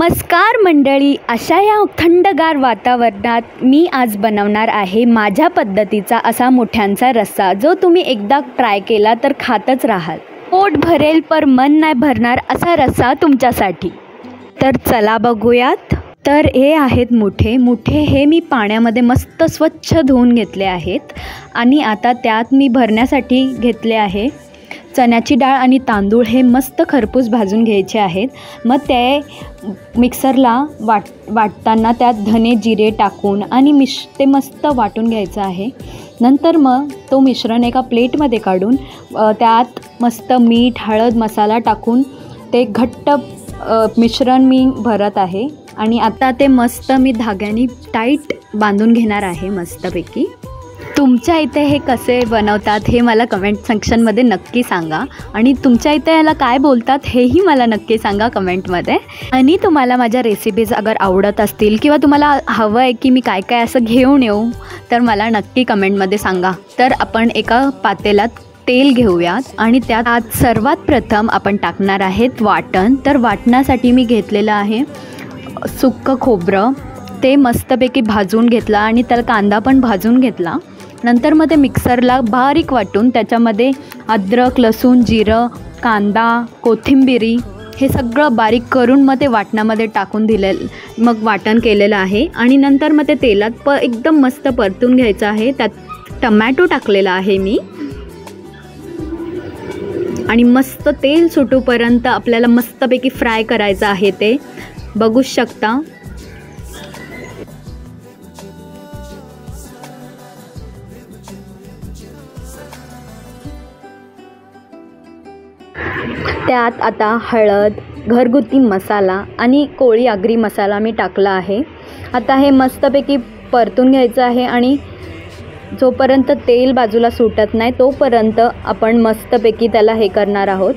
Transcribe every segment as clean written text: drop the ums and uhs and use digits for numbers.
नमस्कार मंडळी, अशा या थंडगार वातावरणात मी आज बनवणार आहे माझ्या पद्धतीचा असा मुठ्यांचा रस्सा, जो तुम्ही एकदा ट्राय केला तर खातच राहाल. पोट भरेल पर मन नाही भरणार असा रस्सा तुमच्यासाठी. तर चला बघूयात. तर हे आहेत मुठे हे मी पाण्यामध्ये मस्त स्वच्छ धुवून घेतले आहेत आणि आता त्यात मी भरण्यासाठी घेतले आहे चण्याची डाळ आणि तांदूळ. हे मस्त खरपूस भाजून घ्यायचे आहेत. मग ते मिक्सरला वाटताना त्यात धने जिरे टाकून आणि ते मस्त वाटून घ्यायचं आहे. नंतर मग तो मिश्रण एका प्लेटमध्ये काढून त्यात मस्त मीठ हळद मसाला टाकून ते घट्ट मिश्रण मी भरत आहे आणि आता ते मस्त मी धाग्याने टाईट बांधून घेणार आहे मस्तपैकी. तुमच्या इथे हे कसे बनवतात हे मला कमेंट सेक्शनमध्ये नक्की सांगा आणि तुमच्या इथे ह्याला काय बोलतात हेही मला नक्की सांगा कमेंटमध्ये. आणि तुम्हाला माझ्या रेसिपीज अगर आवडत असतील किंवा तुम्हाला हवं आहे की मी काय काय असं घेऊन येऊ तर मला नक्की कमेंटमध्ये सांगा. तर आपण एका पातेल्यात तेल घेऊयात आणि त्यात आज सर्वात प्रथम आपण टाकणार आहेत वाटण. तर वाटणासाठी मी घेतलेलं आहे सुक्कं खोबरं. ते मस्तपैकी भाजून घेतला आणि त्याला कांदा पण भाजून घेतला. नंतर मग ते मिक्सरला बारीक वाटून त्याच्यामध्ये अद्रक लसूण जिरं कांदा कोथिंबिरी हे सगळं बारीक करून मग ते वाटणामध्ये टाकून मग वाटण केलेलं आहे. आणि नंतर मग ते तेलात एकदम मस्त परतून घ्यायचं आहे. त्यात टमॅटो टाकलेला आहे मी आणि मस्त तेल सुटूपर्यंत आपल्याला मस्तपैकी फ्राय करायचं आहे. ते बघू शकता. त्यात आता हळद घरगुती मसाला आणि कोळी आगरी मसाला मी टाकला आहे. आता हे मस्तपैकी परतून घ्यायचं आहे आणि जोपर्यंत तेल बाजूला सुटत नाही तोपर्यंत आपण मस्तपैकी त्याला हे करणार आहोत.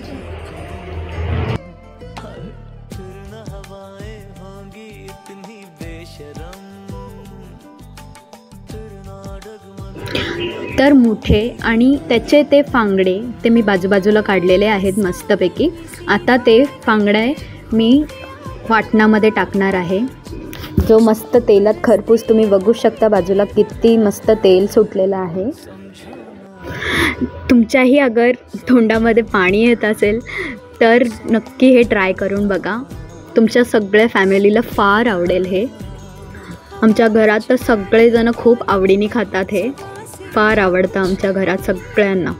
तर मुठे आणि त्याचे ते फांगडे ते मी बाजूबाजूला काढलेले आहेत मस्तपैकी. आता ते फांगडे मी वाटणामध्ये टाकणार आहे. जो मस्त तेलात खरपूस तुम्ही बघू शकता बाजूला किती मस्त तेल सुटलेलं आहे. तुमच्याही अगर तोंडामध्ये पाणी येत असेल तर नक्की हे ट्राय करून बघा. तुमच्या सगळ्या फॅमिलीला फार आवडेल हे. आमच्या घरात तर सगळेजण खूप आवडीने खातात. हे फार आवडतं आमच्या घरात सगळ्यांना.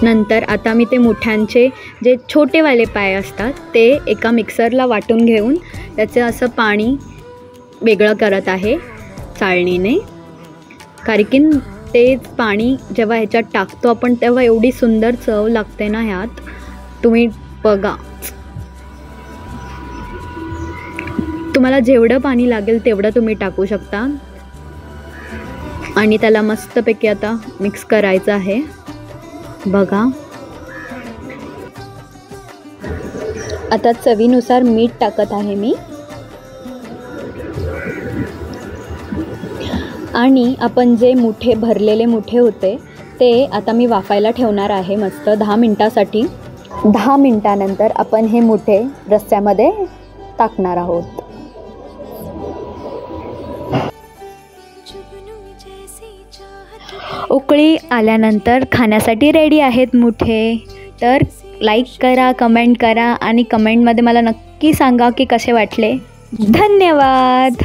नंतर आता मी ते मुठ्यांचे जे छोटेवाले पाय असतात ते एका मिक्सरला वाटून घेऊन त्याचं असं पाणी वेगळं करत आहे चाळणीने. कारण की ते पाणी जेव्हा ह्याच्यात टाकतो आपण तेव्हा एवढी सुंदर चव लागते ना ह्यात. तुम्ही बघा. तुम्हाला जेवढं पाणी लागेल तेवढं तुम्ही टाकू शकता आणि त्याला मस्तपैकी आता मिक्स करायचं आहे. बघा. आता चवीनुसार मीठ टाकत आहे मी आणि आपण जे मुठे भरलेले मुठे होते ते आता मी वाफायला ठेवणार आहे मस्त 10 मिनिटासाठी. 10 मिनिटानंतर आपण हे मुठे रस्स्यामध्ये टाकणार आहोत. उकळी आल्यानंतर खाण्यासाठी रेडी आहेत मुठे. तर लाईक करा कमेंट करा आणि कमेंटमध्ये मला नक्की सांगा की कसे वाटले. धन्यवाद.